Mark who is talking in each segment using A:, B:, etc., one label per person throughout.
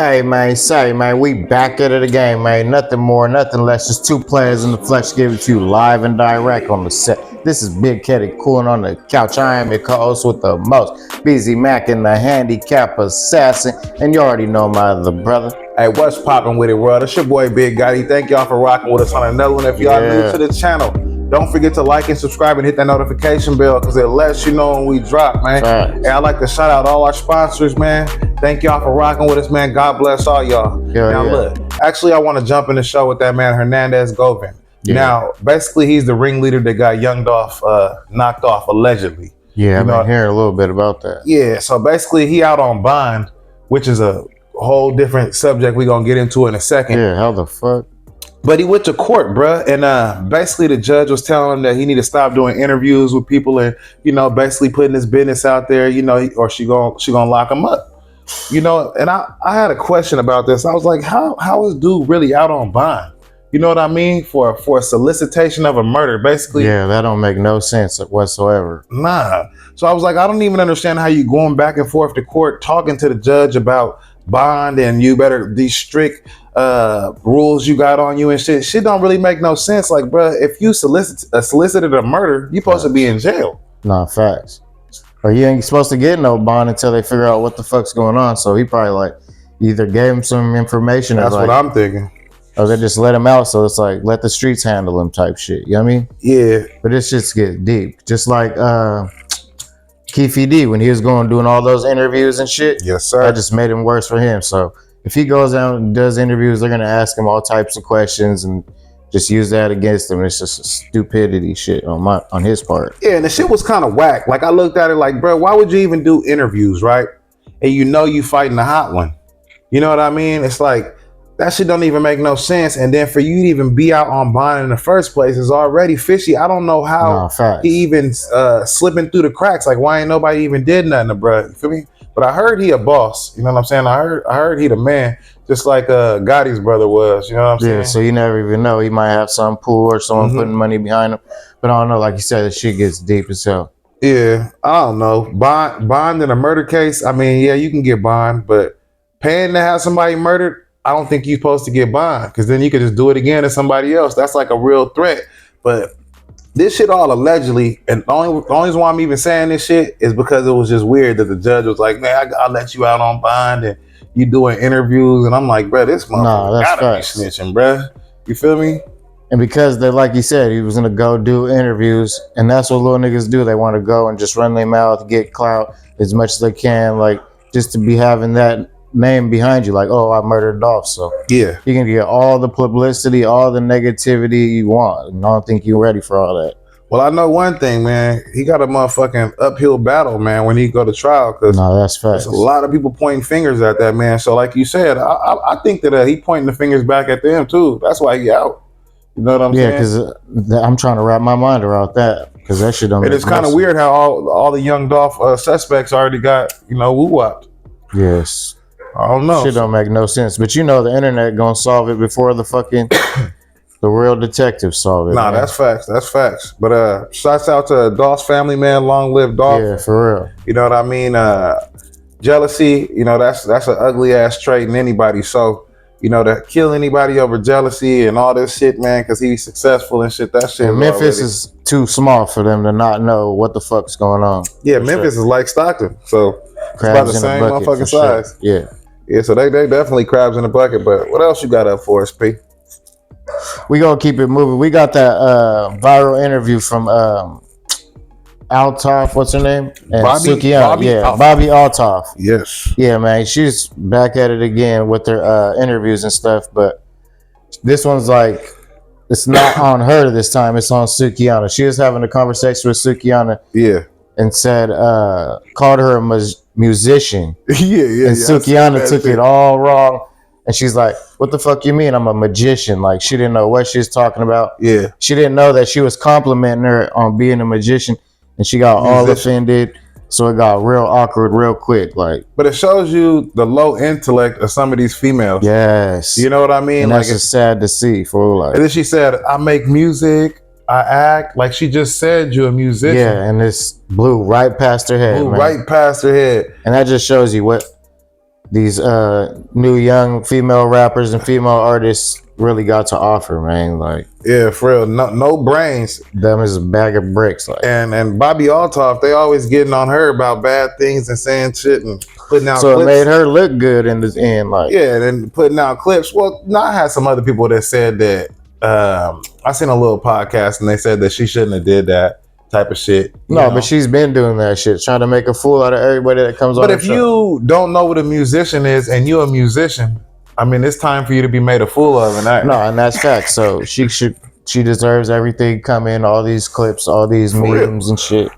A: Hey man, say man, we back at it again, man. Nothing more, nothing less. Just two players in the flesh give it to you live and direct on the set. This is Big Ketty cooling on the couch. I am your co-host with the most, Busy Mac and the handicap assassin, and you already know my other brother.
B: Hey, what's poppin' with it, world? It's your boy Big Gotti. Thank y'all for rocking with us on another one. If y'all new to the channel, don't forget to like and subscribe and hit that notification bell because it lets you know when we drop, man. And I'd like to shout out all our sponsors, man. Thank y'all for rocking with us, man. God bless all y'all. Look, actually, I want to jump in the show with that man, Hernandez Govin. Now, basically, he's the ringleader that got Althoff knocked off, allegedly.
A: Yeah, I've been hearing a little bit about that.
B: Yeah, so basically, he out on bond, which is a whole different subject we're going to get into in a second.
A: Yeah, how the fuck?
B: But he went to court, bruh, and basically the judge was telling him that he need to stop doing interviews with people and, basically putting his business out there, or she gonna lock him up. And I had a question about this. I was like, how is dude really out on bond? You know what I mean? For a solicitation of a murder, basically.
A: Yeah, that don't make no sense whatsoever.
B: Nah. So I was like, I don't even understand how you going back and forth to court talking to the judge about bond and you better these strict rules you got on you and shit. Shit don't really make no sense. Like, bruh, if you solicited a murder, you supposed to be in jail.
A: Nah, facts. Or you ain't supposed to get no bond until they figure out what the fuck's going on. So he probably like either gave him some information.
B: That's what I'm thinking.
A: Or they just let him out. So it's like, let the streets handle him type shit. You know what I mean?
B: Yeah.
A: But this shit's get deep. Just like Keefe D when he was doing all those interviews and shit.
B: Yes, sir.
A: That just made him worse for him. So if he goes out and does interviews, they're gonna ask him all types of questions and just use that against him. It's just stupidity shit on his part.
B: Yeah, and the shit was kind of whack. Like I looked at it like, bro, why would you even do interviews, right? And you fighting the hot one. You know what I mean? It's like that shit don't even make no sense. And then for you to even be out on bond in the first place is already fishy. I don't know how he even slipping through the cracks. Like why ain't nobody even did nothing to bruh? You feel me? But I heard he a boss. You know what I'm saying? I heard he the man, just like Gotti's brother was. You know what I'm saying?
A: Yeah, so you never even know. He might have some pool or someone putting money behind him. But I don't know. Like you said, the shit gets deep as hell.
B: Yeah, I don't know. Bond in a murder case, I mean, yeah, you can get bond, but paying to have somebody murdered, I don't think you're supposed to get bond because then you could just do it again to somebody else. That's like a real threat. But this shit all allegedly, and the only reason why I'm even saying this shit is because it was just weird that the judge was like, man, I'll let you out on bond and you doing interviews. And I'm like, bro, this motherfucker gotta be snitching, bro. You feel me?
A: And because they, like you said, he was gonna go do interviews, and that's what little niggas do. They want to go and just run their mouth, get clout as much as they can, like just to be having that name behind you, like, oh, I murdered Dolph. So
B: yeah,
A: you can get all the publicity, all the negativity you want. And I don't think you're ready for all that.
B: Well, I know one thing, man. He got a motherfucking uphill battle, man, when he go to trial. Because
A: that's facts.
B: There's a lot of people pointing fingers at that man. So like you said, I think that he pointing the fingers back at them too. That's why he out. You know what I'm saying?
A: Yeah, because I'm trying to wrap my mind around that. Because that shit don't.
B: And it's kind of weird how all the young Dolph suspects already got woo-wopped.
A: Yes.
B: I don't know.
A: Shit don't make no sense. But the internet gonna solve it before the fucking the real detectives solve it.
B: Nah, man. That's facts. That's facts. But shouts out to Dolph's family, man. Long live Dolph.
A: Yeah, for real.
B: You know what I mean? Jealousy, that's an ugly ass trait in anybody. So, to kill anybody over jealousy and all this shit, man, because he's successful and shit, that shit.
A: And Memphis is too small for them to not know what the fuck's going on.
B: Yeah, Memphis is like Stockton. So it's about the same motherfucking size.
A: Yeah.
B: Yeah, so they definitely crabs in the bucket. But what else you got up for us, P?
A: We gonna keep it moving. We got that viral interview from Althoff, what's her name? And Bobbi Althoff.
B: Yes.
A: Yeah, man. She's back at it again with her interviews and stuff. But this one's like, it's not on her this time. It's on Sukihana. She was having a conversation with Sukihana.
B: Yeah.
A: And said, called her a musician.
B: Yeah.
A: And Sukihana took it all wrong. And she's like, what the fuck you mean I'm a magician? Like, she didn't know what she was talking about.
B: Yeah.
A: She didn't know that she was complimenting her on being a magician. And she got all offended. So it got real awkward real quick. Like,
B: but it shows you the low intellect of some of these females.
A: Yes.
B: You know what I mean?
A: And that's just sad to see.
B: And then she said, I make music. I act like she just said you're a musician.
A: Yeah, and this blew right past her head.
B: Right past her head.
A: And that just shows you what these new young female rappers and female artists really got to offer, man. Like,
B: Yeah, for real. No brains.
A: them is a bag of bricks. Like,
B: And Bobbi Althoff, they always getting on her about bad things and saying shit and putting out
A: so
B: clips.
A: it made her look good in the end. Like,
B: Yeah, and then putting out clips. Well, now I had some other people that said that I seen a little podcast and they said that she shouldn't have did that type of shit.
A: no, but she's been doing that shit, trying to make a fool out of everybody that comes on.
B: But
A: her
B: if
A: show.
B: you don't know what a musician is and you're a musician, I mean, it's time for you to be made a fool of. And that,
A: no, and that's fact. So she deserves everything coming, all these clips, all these memes and shit.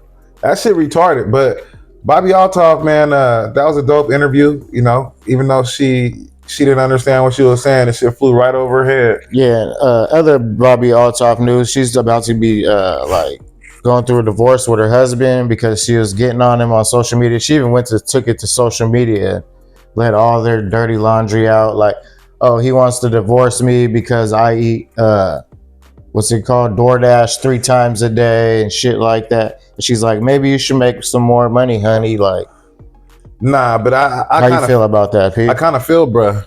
B: that shit retarded. But Bobbi Althoff, man, that was a dope interview. You know, even though she didn't understand what she was saying, and shit flew right over her head.
A: Yeah, other Bobbi Althoff news. She's about to be like going through a divorce with her husband because she was getting on him on social media. She even took it to social media and let all their dirty laundry out. Like, oh, he wants to divorce me because I eat what's it called, DoorDash 3 times a day and shit like that. And she's like, maybe you should make some more money, honey. Like,
B: Nah, but I
A: how you feel about that, Pete?
B: I kind of feel, bruh.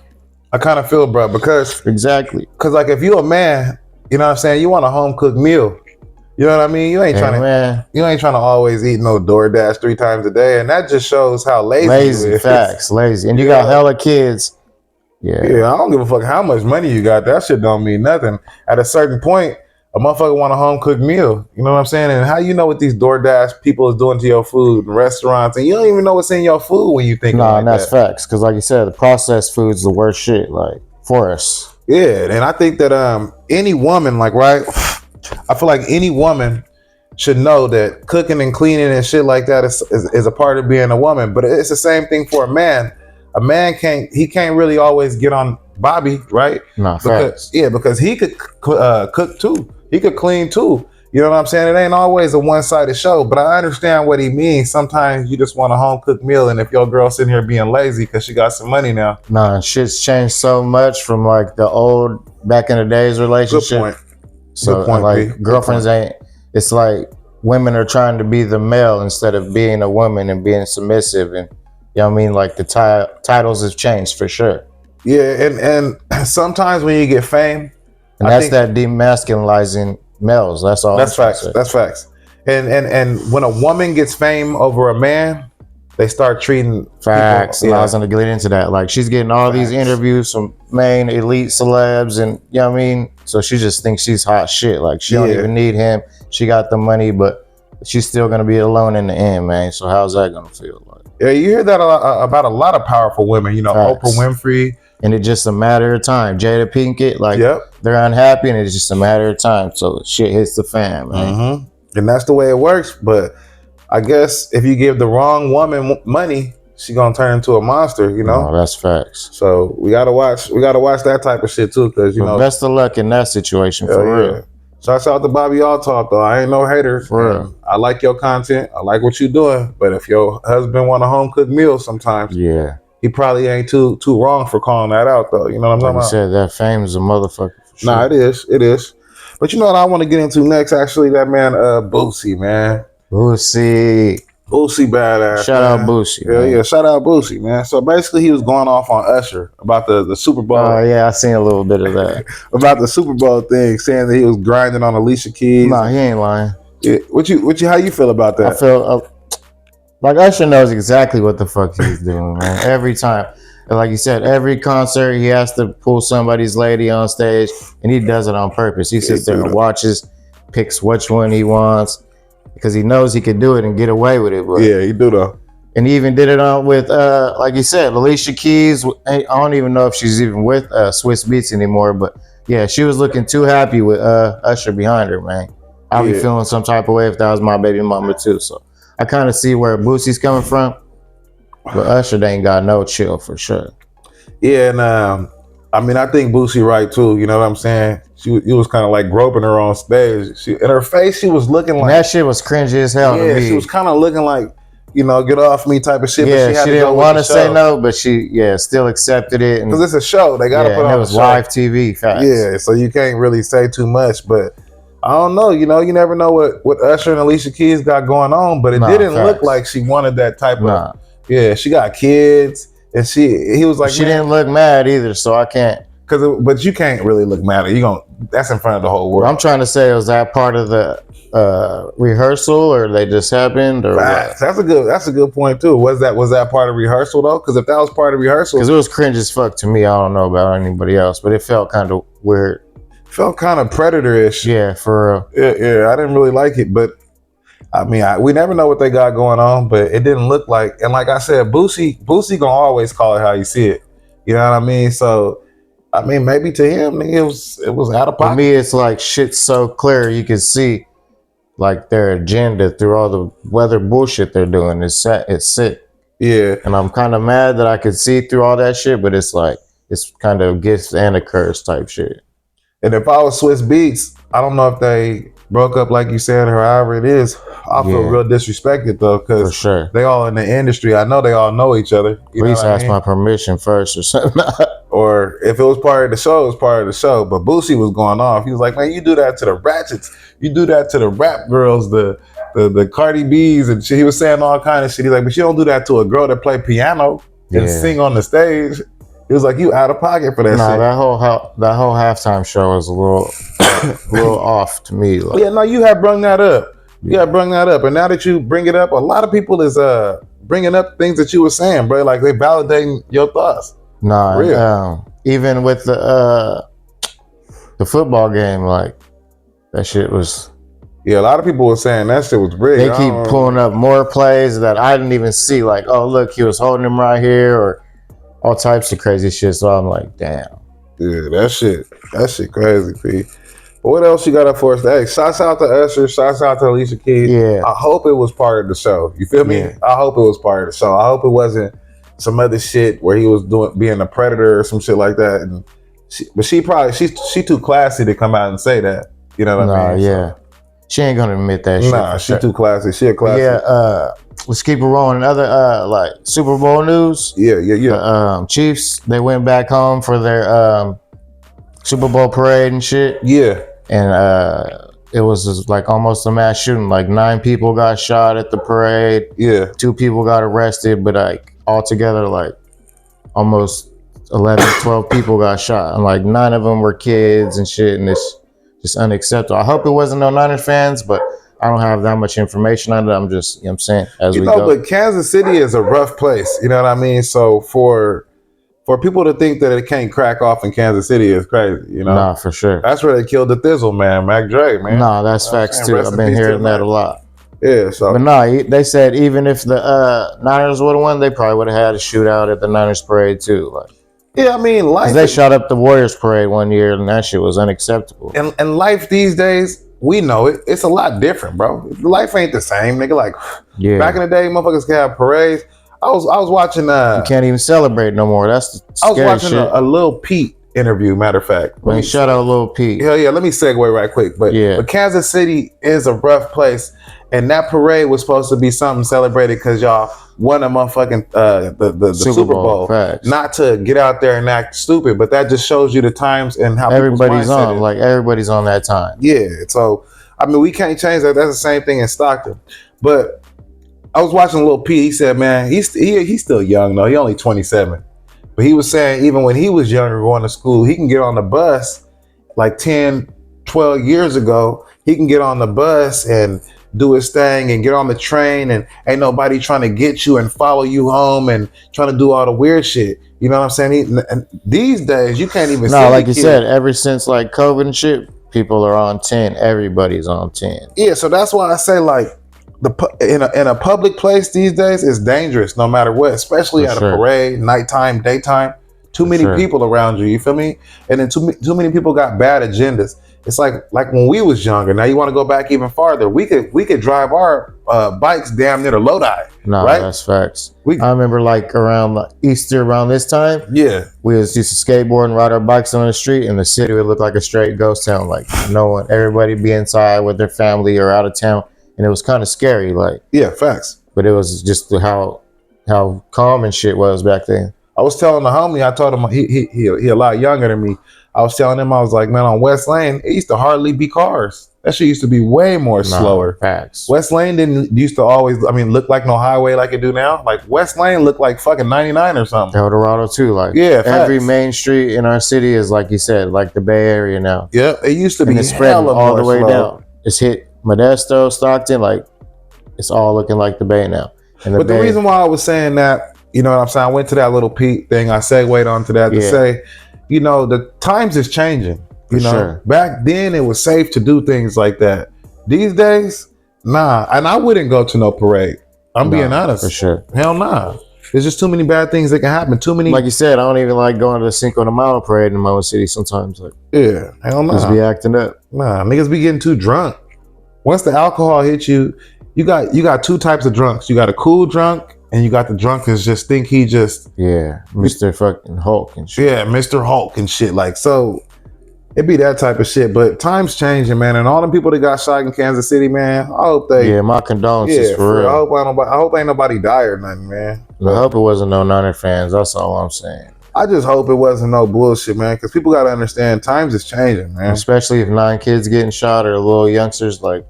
B: Because
A: Exactly.
B: like if you a man, you know what I'm saying, you want a home cooked meal. You know what I mean? You ain't trying to always eat no DoorDash 3 times a day, and that just shows how lazy you is.
A: Facts, lazy. And you got hella kids. Yeah,
B: I don't give a fuck how much money you got. That shit don't mean nothing. At a certain point, a motherfucker want a home cooked meal. You know what I'm saying? And how you know what these DoorDash people is doing to your food and restaurants, and you don't even know what's in your food when you think.
A: Nah, and that's facts. Because like you said, the processed food's the worst shit. Like, for us.
B: Yeah, and I think that any woman, like, right, I feel like any woman should know that cooking and cleaning and shit like that is a part of being a woman. But it's the same thing for a man. A man can't really always get on Bobby, right?
A: Nah, facts.
B: Because he could cook too. He could clean too. You know what I'm saying? It ain't always a one-sided show, but I understand what he means. Sometimes you just want a home-cooked meal, and if your girl sitting here being lazy because she got some money now.
A: Nah, shit's changed so much from like the old, back in the days relationship.
B: Good point.
A: So,
B: Good point,
A: like,
B: P.
A: girlfriends ain't, it's like women are trying to be the male instead of being a woman and being submissive. And, you know what I mean? Like, the titles have changed for sure.
B: Yeah, and sometimes when you get fame,
A: and that's that demasculizing males. That's all.
B: That's facts. That's facts. And when a woman gets fame over a man, they start treating
A: facts.
B: People,
A: I was gonna get into that. Like, she's getting all these interviews from main elite celebs, and you know what I mean. So she just thinks she's hot shit. Like, she don't even need him. She got the money, but she's still gonna be alone in the end, man. So how's that gonna feel like?
B: Yeah, you hear that about a lot of powerful women. You know, facts. Oprah Winfrey.
A: And it's just a matter of time. Jada Pinkett, like, they're unhappy, and it's just a matter of time. So shit hits the fan, man.
B: Mm-hmm. And that's the way it works. But I guess if you give the wrong woman money, she gonna turn into a monster. You know,
A: that's facts.
B: So we gotta watch that type of shit too, because you know.
A: Best of luck in that situation, for real.
B: Shouts out to Bobbi Althoff, though. I ain't no hater.
A: For real.
B: I like your content. I like what you're doing. But if your husband want a home cooked meal, sometimes, he probably ain't too wrong for calling that out, though. You know what I'm talking about?
A: You said that fame is a motherfucker. For sure.
B: Nah, it is. But you know what I want to get into next? Actually, that man, Boosie, man. Boosie badass.
A: Shout out Boosie.
B: Yeah, shout out Boosie, man. So basically, he was going off on Usher about the Super Bowl.
A: Oh yeah, I seen a little bit of that
B: about the Super Bowl thing, saying that he was grinding on Alicia Keys.
A: Nah, he ain't lying.
B: Yeah, how you feel about that?
A: I feel like Usher knows exactly what the fuck he's doing, man. Every time, like you said, every concert he has to pull somebody's lady on stage, and he does it on purpose. He sits there and watches, picks which one he wants, because he knows he can do it and get away with it. But,
B: yeah, he do though.
A: And he even did it on with, like you said, Alicia Keys. I don't even know if she's even with Swiss Beats anymore, but yeah, she was looking too happy with Usher behind her, man. I'd be feeling some type of way if that was my baby mama too. So I kind of see where Boosie's coming from, but Usher ain't got no chill for sure.
B: Yeah, and I mean, I think Boosie right too. You know what I'm saying? He was kind of like groping her on stage. In her face, she was looking like,
A: and that shit was cringy as hell.
B: Yeah,
A: to me.
B: She was kind of looking like, you know, get off me type of shit.
A: Yeah,
B: but
A: she didn't want to say no, but she still accepted it.
B: Because it's a show, they gotta put on.
A: It was live TV. Facts.
B: Yeah, so you can't really say too much, but I don't know. You know, you never know what Usher and Alicia Keys got going on, but it didn't look like she wanted that type of. Yeah, she got kids. and he was like,
A: she didn't look mad either, so I can't.
B: But you can't really look mad. That's in front of the whole world.
A: What I'm trying to say, was that part of the rehearsal, or they just happened, or what?
B: That's a good point too. Was that part of rehearsal though? Because if that was part of rehearsal,
A: because it was cringe as fuck to me. I don't know about anybody else, but it felt kind of weird.
B: Felt kind of predator-ish.
A: Yeah, for real.
B: Yeah, I didn't really like it, but I mean, we never know what they got going on, but it didn't look like. And like I said, Boosie gonna always call it how you see it. You know what I mean? So, I mean, maybe to him, it was out of pocket.
A: For me, it's like shit's so clear you can see like their agenda through all the weather bullshit they're doing. It's sick.
B: Yeah,
A: and I'm kind of mad that I could see through all that shit, but it's like it's kind of gifts and a curse type shit.
B: And if I was Swiss Beats, I don't know if they broke up like you said or however it is. I feel real disrespected though, because
A: sure.
B: They all in the industry. I know they all know each other.
A: Please ask my permission first or something.
B: Or if it was part of the show, it was part of the show. But Boosie was going off. He was like, man, you do that to the ratchets. You do that to the rap girls, the Cardi B's and shit. He was saying all kind of shit. He's like, but you don't do that to a girl that play piano and sing on the stage. He was like, you out of pocket for that shit.
A: That whole halftime show was a little off to me. Like.
B: Yeah, no, you have brung that up. And now that you bring it up, a lot of people is bringing up things that you were saying, bro. Like they validating your thoughts.
A: Even with the football game, like that shit was.
B: Yeah, a lot of people were saying that shit was rigged.
A: They keep pulling up more plays that I didn't even see. Like, oh look, he was holding him right here, or all types of crazy shit. So I'm like, damn.
B: Yeah, that shit crazy, P. But what else you got up for us? Hey, shouts out to Usher, shouts out to Alicia Keys.
A: Yeah.
B: I hope it was part of the show. You feel me?
A: Yeah.
B: I hope it was part of the show. I hope it wasn't some other shit where he was being a predator or some shit like that. And she's too classy to come out and say that. You know what I mean?
A: Yeah. She ain't gonna admit that shit.
B: Nah, she too classy. She a classy.
A: Yeah, let's keep it rolling. Other like Super Bowl news.
B: Yeah.
A: The Chiefs, they went back home for their Super Bowl parade and shit.
B: Yeah.
A: And it was just like almost a mass shooting. Like 9 people got shot at the parade.
B: Yeah.
A: 2 people got arrested, but like altogether like almost 11, 12 people got shot. And like 9 of them were kids and shit, and it's just unacceptable. I hope it wasn't no Niners fans, but I don't have that much information on it. I'm just, you know what I'm saying, as we go.
B: But Kansas City is a rough place. You know what I mean? So for people to think that it can't crack off in Kansas City is crazy, you know?
A: Nah, for sure.
B: That's where they killed the Thizzle, man. Mac Dre, man.
A: Nah, that's facts too. I've been hearing that a lot.
B: Yeah, so.
A: But nah, they said even if the Niners would have won, they probably would have had a shootout at the Niners parade too. Like,
B: yeah, I mean, life.
A: They shot up the Warriors parade one year, and that shit was unacceptable.
B: And life these days, we know it. It's a lot different, bro. Life ain't the same, nigga. Like, back in the day, motherfuckers could have parades. I was watching.
A: You can't even celebrate no more. That's the scary
B: I was watching
A: shit.
B: a Lil Peep interview. Matter of fact,
A: shout out Lil Peep.
B: Hell yeah, let me segue right quick. But Kansas City is a rough place, and that parade was supposed to be something celebrated because y'all won a motherfucking the Super Bowl. Not to get out there and act stupid, but that just shows you the times and how
A: everybody's on. Like everybody's on that time.
B: Yeah, so I mean we can't change that. That's the same thing in Stockton. But I was watching Lil P. He said, man, he's still young though. He only 27. But he was saying even when he was younger going to school, he can get on the bus like 10, 12 years ago. He can get on the bus and do his thing and get on the train, and ain't nobody trying to get you and follow you home and trying to do all the weird shit. You know what I'm saying? And these days you can't even.
A: No, like you said, ever since like COVID and shit, people are on 10. Everybody's on 10.
B: Yeah, so that's why I say like in a public place these days is dangerous no matter what, especially at a parade, nighttime, daytime. Too many people around you. You feel me? And then too many people got bad agendas. It's like when we was younger. Now you want to go back even farther. We could drive our bikes damn near to Lodi.
A: No,
B: right?
A: That's facts. I remember like around Easter, around this time.
B: Yeah,
A: we used to skateboard and ride our bikes on the street, and the city would look like a straight ghost town. Like no one, everybody be inside with their family or out of town, and it was kind of scary. Like
B: facts.
A: But it was just how calm and shit was back then.
B: I was telling the homie, I told him he a lot younger than me. I was telling him, I was like, man, on West Lane, it used to hardly be cars. That shit used to be way more slower.
A: Facts.
B: West Lane didn't used to always, look like no highway like it do now. Like West Lane looked like fucking 99 or something.
A: Eldorado too. Like
B: Yeah,
A: every
B: facts.
A: main street in our city is like you said, like the Bay Area now.
B: Yep, it used to
A: And
B: be
A: it's spreading
B: hella
A: all
B: more
A: the way
B: slow.
A: down. It's hit Modesto, Stockton, like it's all looking like the Bay now. And
B: But the reason why I was saying that, you know what I'm saying, I went to that little Pete thing, I segued onto that to say, you know, the times is changing. You know,
A: sure.
B: Back then it was safe to do things like that. These days, nah. And I wouldn't go to no parade. I'm being honest.
A: For sure.
B: Hell nah. There's just too many bad things that can happen. Too many.
A: Like you said, I don't even like going to the Cinco de Mayo parade in my own city sometimes. Like,
B: yeah, hell nah.
A: Just be acting up.
B: Nah, niggas be getting too drunk. Once the alcohol hits you, you got two types of drunks. You got a cool drunk, and you got the drunk that's just think he just
A: Mr. fucking Hulk and shit.
B: Yeah, Mr. Hulk and shit. Like, so it be that type of shit. But times changing, man, and all them people that got shot in Kansas City, man, I hope they
A: my condolences for real.
B: I hope ain't nobody die or nothing, man.
A: I hope it wasn't no Niner fans. That's all I'm saying.
B: I just hope it wasn't no bullshit, man, because people got to understand times is changing, man.
A: Especially if 9 kids getting shot or little youngsters, like,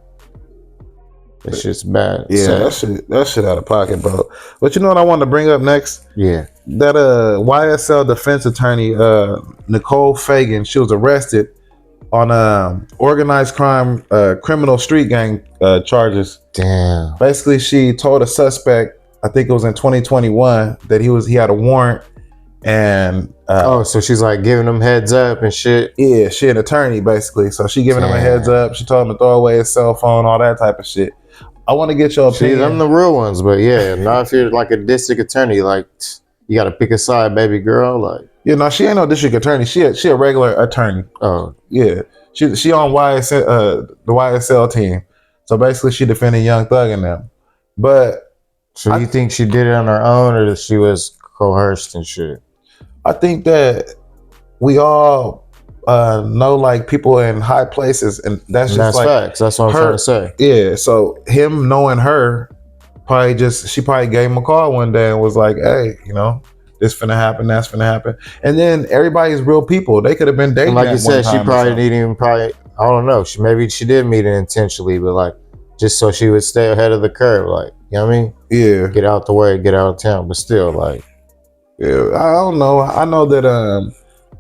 A: that shit's bad.
B: Yeah, that shit out of pocket, bro. But you know what I wanted to bring up next?
A: Yeah.
B: That YSL defense attorney, Nicole Fagan, she was arrested on organized crime, criminal street gang charges.
A: Damn.
B: Basically, she told a suspect, I think it was in 2021, that he had a warrant. And
A: so she's like giving him heads up and shit.
B: Yeah, she an attorney basically. So she giving him a heads up. She told him to throw away his cell phone, all that type of shit. I want to get your opinion.
A: I'm the real ones, but not if you're like a district attorney, like you got to pick a side, baby girl. Like,
B: she ain't no district attorney. She a regular attorney. Oh yeah, she on YSL, the YSL team. So basically, she defended Young Thug and them. But
A: so you think she did it on her own, or that she was coerced and shit?
B: I think that we all know like people in high places, and that's like
A: facts. That's what I'm trying to say.
B: Yeah. So him knowing her, she probably gave him a call one day and was like, "Hey, you know, this finna happen, that's finna happen." And then everybody's real people. They could have been dating. And like you said,
A: she probably didn't even I don't know. Maybe she did meet it intentionally, but like just so she would stay ahead of the curve. Like, you know what I mean?
B: Yeah.
A: Get out the way, get out of town, but still, like.
B: Yeah, I don't know. I know that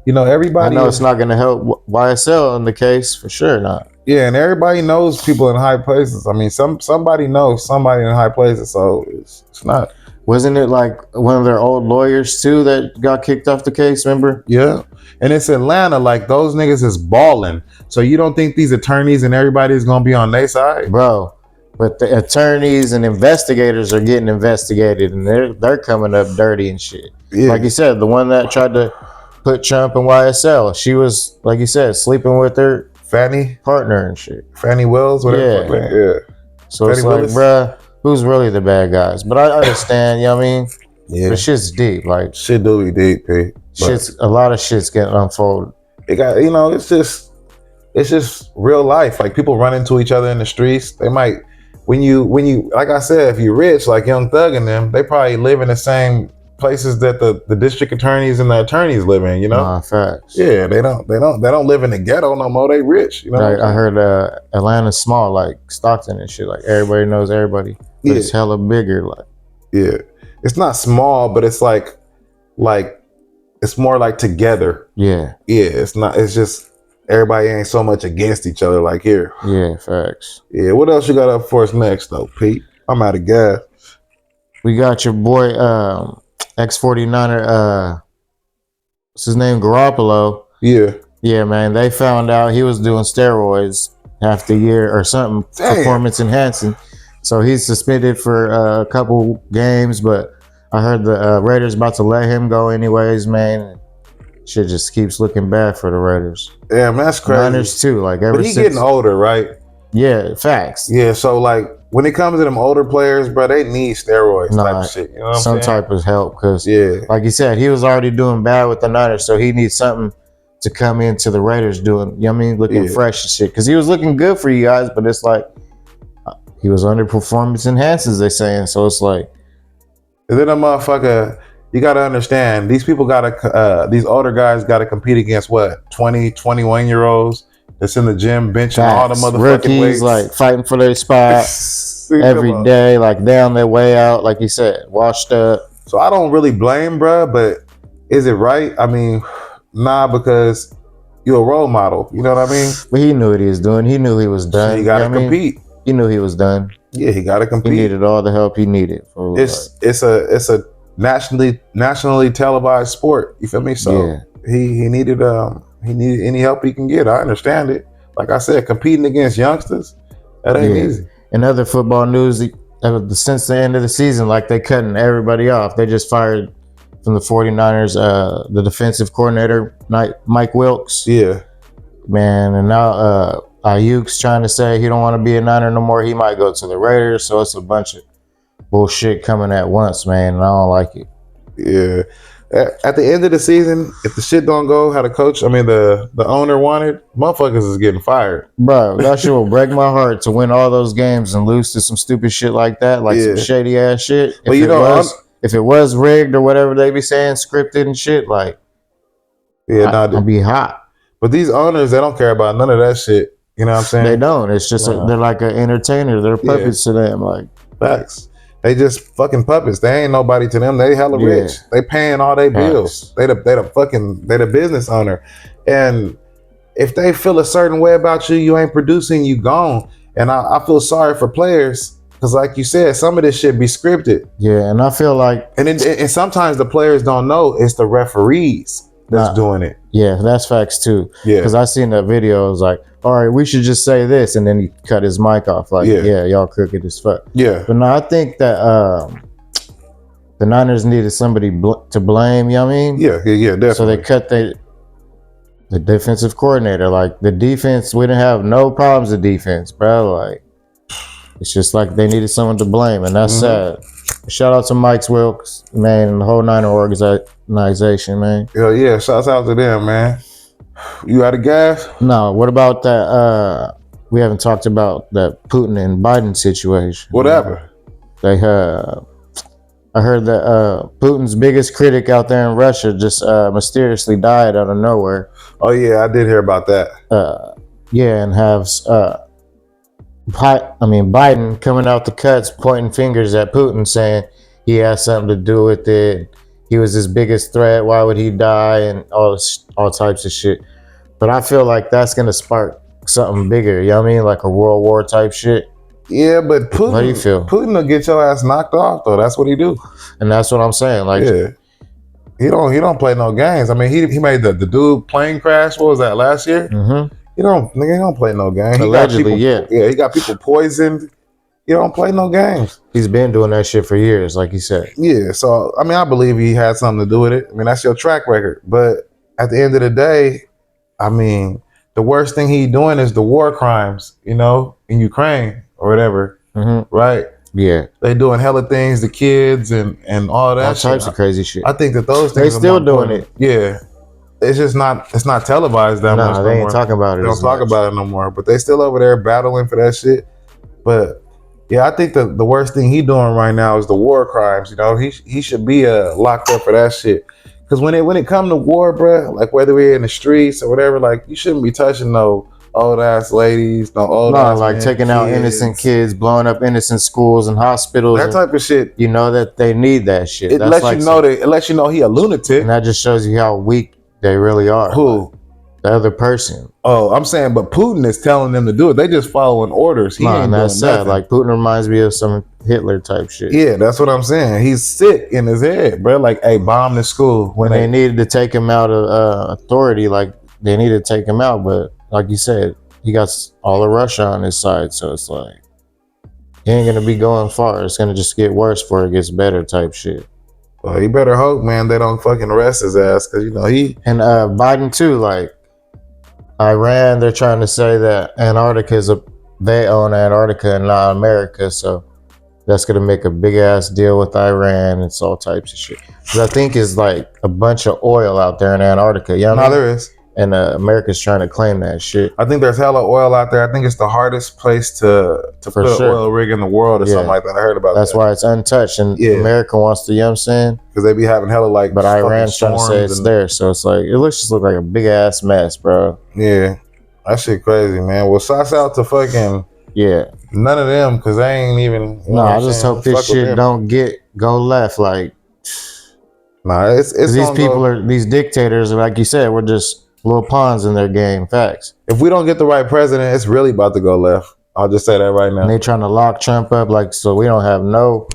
B: everybody.
A: I know it's not going to help YSL in the case for sure. Not.
B: Yeah, and everybody knows people in high places. I mean, somebody knows somebody in high places, so it's not.
A: Wasn't it like one of their old lawyers too that got kicked off the case? Remember?
B: Yeah, and it's Atlanta. Like those niggas is balling. So you don't think these attorneys and everybody is gonna be on their side,
A: bro? But the attorneys and investigators are getting investigated, and they're coming up dirty and shit. Yeah. Like you said, the one that tried to put Trump in YSL, she was, like you said, sleeping with her
B: Fannie
A: partner and shit.
B: Fannie Wells, whatever. Yeah.
A: So Fannie it's like, bruh, who's really the bad guys? But I understand, you know what I mean? Yeah. But shit's deep. Like,
B: shit do be deep, P.
A: A lot of shit's getting unfolded.
B: It got, it's just real life. Like people run into each other in the streets. They might, when you, like I said, if you're rich, like Young Thug and them, they probably live in the same places that the district attorneys and the attorneys live in, you know?
A: Facts.
B: Yeah, they don't live in the ghetto no more. They rich, you know?
A: Right, I heard Atlanta's small, like Stockton and shit. Like everybody knows everybody, but it's hella bigger. Like,
B: yeah, it's not small, but it's like it's more like together. Yeah, it's not. It's just everybody ain't so much against each other like here.
A: Yeah, facts.
B: Yeah, what else you got up for us next though, Pete? I'm out of gas.
A: We got your boy ex-49er, what's his name, Garoppolo. Yeah, man. They found out he was doing steroids half the year or something. Damn. Performance enhancing. So he's suspended for a couple games, but I heard the Raiders about to let him go anyways, man. Shit just keeps looking bad for the Raiders.
B: Yeah, man, that's crazy.
A: Niners too. Like
B: but he's getting older, right?
A: Yeah, facts.
B: Yeah, so like when it comes to them older players, bro, they need steroids type of shit. You know what I'm saying?
A: Some type of help, because like you said, he was already doing bad with the Niners, so he needs something to come into the Raiders doing, you know what I mean, looking fresh and shit. Because he was looking good for you guys, but it's like he was under performance enhancers, they saying. So it's like,
B: and then a motherfucker, you got to understand, these people got to, these older guys got to compete against what, 20, 21-year-olds. that's in the gym benching all the
A: Facts.
B: motherfucking
A: Rookies
B: weights.
A: like fighting for their spot
B: See,
A: every
B: come on.
A: day, like they on their way out, like you said, washed up.
B: So I don't really blame bruh, but is it right? I mean, nah, because you're a role model. You know what I mean?
A: But he knew what he was doing. He knew he was done.
B: So you got to
A: know what I mean?
B: compete.
A: He knew he was done.
B: Yeah, he got to
A: He
B: compete.
A: needed all the help he needed. For,
B: It's a nationally televised sport. You feel me? So
A: yeah.
B: he needed any help he can get. I understand it. Like I said, competing against youngsters, that ain't easy.
A: In other football news, since the end of the season, like they cutting everybody off. They just fired from the 49ers the defensive coordinator, Mike Wilkes.
B: Yeah.
A: Man, and now Ayuk's trying to say he don't want to be a Niner no more. He might go to the Raiders. So it's a bunch of bullshit coming at once, man. And I don't like it.
B: Yeah. At the end of the season, if the shit don't go how the owner wanted, motherfuckers is getting fired.
A: Bro, that shit will break my heart to win all those games and lose to some stupid shit like that, like some shady ass shit.
B: But
A: if it was rigged or whatever they be saying, scripted and shit, like, I'd be hot.
B: But these owners, they don't care about none of that shit. You know what I'm saying?
A: They don't. It's just they're like an entertainer. They're puppets to them. Like,
B: facts. They just fucking puppets. They ain't nobody to them. They hella rich. They paying all their bills. They the business owner. And if they feel a certain way about you, you ain't producing, you gone. And I feel sorry for players because, like you said, some of this shit be scripted.
A: Yeah, and I feel like,
B: and sometimes the players don't know it's the referees that's doing it.
A: Yeah, that's facts too. Yeah, because I seen that video. It was like, all right, we should just say this, and then he cut his mic off. Like, yeah y'all crooked as fuck. Yeah, but no, I think that the Niners needed somebody to blame. You know what I mean? Yeah, definitely. So they cut the defensive coordinator. Like the defense, we didn't have no problems with defense, bro. Like it's just like they needed someone to blame, and that's sad. Shout out to Mike Wilkes, man, and the whole Niner organization, man.
B: Yeah, shouts out to them, man. You out of gas?
A: No, what about that? We haven't talked about that Putin and Biden situation.
B: Whatever.
A: They I heard that Putin's biggest critic out there in Russia just mysteriously died out of nowhere.
B: Oh yeah, I did hear about that.
A: And have Biden coming out the cuts, pointing fingers at Putin, saying he has something to do with it. He was his biggest threat. Why would he die? And all types of shit. But I feel like that's gonna spark something bigger. You know what I mean? Like a World War type shit.
B: Yeah, but Putin.
A: How do you feel?
B: Putin will get your ass knocked off though. That's what he do.
A: And that's what I'm saying. Like,
B: he don't play no games. I mean, he made the dude plane crash. What was that, last year? Mm-hmm. He don't play no games.
A: Allegedly,
B: he got people poisoned. He don't play no games.
A: He's been doing that shit for years, like he said.
B: Yeah, so I mean, I believe he had something to do with it. I mean, that's your track record. But at the end of the day, I mean, the worst thing he doing is the war crimes, in Ukraine or whatever, right?
A: Yeah,
B: they doing hella things to kids and all that.
A: All types of crazy shit.
B: I think that those things
A: they still doing it.
B: Yeah. It's just not. It's not televised that much.
A: They ain't talking about it.
B: They don't talk about it no more. But they still over there battling for that shit. But yeah, I think the worst thing he doing right now is the war crimes. He should be locked up for that shit. Because when it come to war, bruh, like whether we're in the streets or whatever, like you shouldn't be touching no old ass ladies,
A: like taking out innocent kids, blowing up innocent schools and hospitals,
B: that type of shit.
A: You know that they need that shit.
B: It lets you know he a lunatic,
A: and that just shows you how weak they really are.
B: Who?
A: The other person.
B: Oh, I'm saying, but Putin is telling them to do it. They just following orders.
A: And that's sad. Like Putin reminds me of some Hitler type shit.
B: Yeah, that's what I'm saying. He's sick in his head, bro. Like, hey, bomb the school.
A: When they needed to take him out of authority, like they needed to take him out, but like you said, he got all of Russia on his side, so it's like he ain't gonna be going far. It's gonna just get worse before it gets better type shit.
B: Well, you better hope, man, they don't fucking arrest his ass, because he
A: and Biden too. Like Iran, they're trying to say that they own Antarctica and not America, so that's gonna make a big ass deal with Iran and all types of shit. Because I think it's like a bunch of oil out there in Antarctica.
B: There is.
A: And America's trying to claim that shit.
B: I think there's hella oil out there. I think it's the hardest place to put an oil rig in the world or something like that. I heard about that.
A: That's why it's untouched. And America wants to, you know what I'm saying?
B: Because they be having hella like.
A: But Iran's trying to say it's there. So it's like, it just look like a big ass mess, bro.
B: Yeah. That shit crazy, man. Well, shouts out to fucking
A: Yeah.
B: none of them because they ain't even.
A: No, I just hope this shit don't go left. Like,
B: nah, it's
A: these people are these dictators. Like you said, we're just little pawns in their game. Facts.
B: If we don't get the right president, it's really about to go left. I'll just say that right now.
A: And they trying to lock Trump up, like, so we don't have no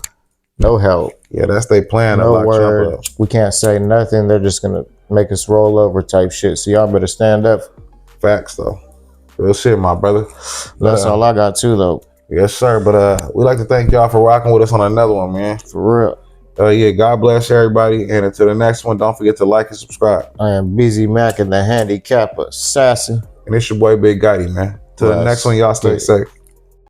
A: help.
B: Yeah, that's their plan.
A: No
B: to lock
A: word.
B: Trump up.
A: We can't say nothing. They're just gonna make us roll over type shit. So y'all better stand up.
B: Facts though. Real shit, my brother.
A: That's all I got too, though.
B: Yes, sir. But we'd like to thank y'all for rocking with us on another one, man.
A: For
B: Yeah,
A: real.
B: God bless everybody. And until the next one, don't forget to like and subscribe.
A: I am Busy Mac and the handicap assassin.
B: And it's your boy Big Gotti, man. Till the next one, y'all stay safe.